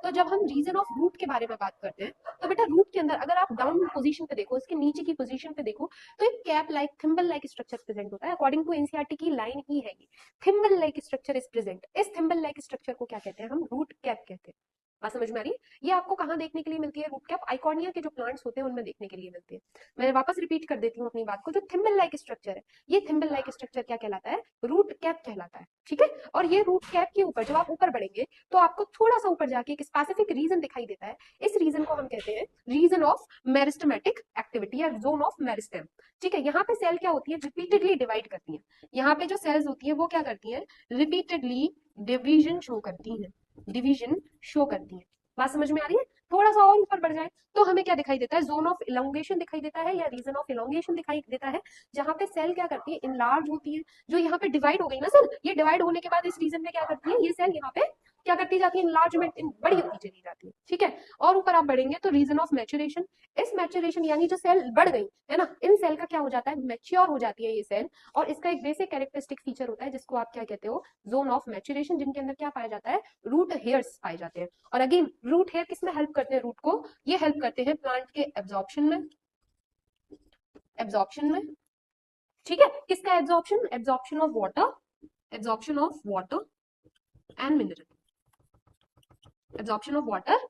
तो जब हम रीजन ऑफ रूट के बारे में बात करते हैं, तो बेटा रूट के अंदर अगर आप डाउन पोजीशन पे देखो, इसके नीचे की पोजीशन पे देखो, तो एक cap like thimble like structure present होता है। अकॉर्डिंग टू एनसीईआरटी की लाइन ही है ये, thimble like structure is present. इस थिम्बल लाइक स्ट्रक्चर को क्या कहते हैं? हम रूट कैप कहते हैं। बात समझ में आ रही है? ये आपको कहाँ देखने के लिए मिलती है? रूट कैप आइकॉनिया के जो प्लांट्स होते हैं उनमें देखने के लिए मिलती है। मैं वापस रिपीट कर देती हूँ अपनी बात को, जो थिम्बल लाइक स्ट्रक्चर है, ये थिम्बल लाइक स्ट्रक्चर क्या कहलाता है? रूट कैप कहलाता है। ठीक है, और ये रूट कैप के ऊपर जब आप ऊपर बढ़ेंगे तो आपको थोड़ा सा ऊपर जाके एक स्पेसिफिक रीजन दिखाई देता है। इस रीजन को हम कहते हैं रीजन ऑफ मेरिस्टेमेटिक एक्टिविटी या जोन ऑफ मेरिस्टेम। ठीक है, यहाँ पे सेल क्या होती है? रिपीटेडली डिवाइड करती है। यहाँ पे जो सेल्स होती है वो क्या करती है? रिपीटेडली डिवीजन शो करती है, डिवीजन शो करती है। बात समझ में आ रही है? थोड़ा सा और ऊपर बढ़ जाए तो हमें क्या दिखाई देता है? जोन ऑफ इलोंगेशन दिखाई देता है या रीजन ऑफ इलोंगेशन दिखाई देता है, जहां पे सेल क्या करती है? इनलार्ज होती है। जो यहाँ पे डिवाइड हो गई ना सेल, ये डिवाइड होने के बाद इस रीजन में क्या करती है? ये सेल यहाँ पे क्या करती जाती है? इनलार्जमेंट, बड़ी होती चली जाती है। ठीक है, और ऊपर आप बढ़ेंगे तो रीजन ऑफ मैचुरेशन। इस मैचुरेशन यानी जो सेल बढ़ गई है ना, इन सेल का क्या हो जाता है? मैच्योर हो जाती है ये सेल। और इसका एक बेसिक कैरेक्टरिस्टिक फीचर होता है जिसको आप क्या कहते हो? जोन ऑफ मैचुरेशन, जिनके अंदर क्या पाया जाता है? रूट हेयर्स पाए जाते हैं। और अगेन रूट हेयर किसमें हेल्प करते हैं? रूट को ये हेल्प करते हैं प्लांट के एब्जॉर्प्शन में, एब्जॉर्प्शन में। ठीक है, किसका absorption? Absorption of water, absorption of water and mineral, absorption of water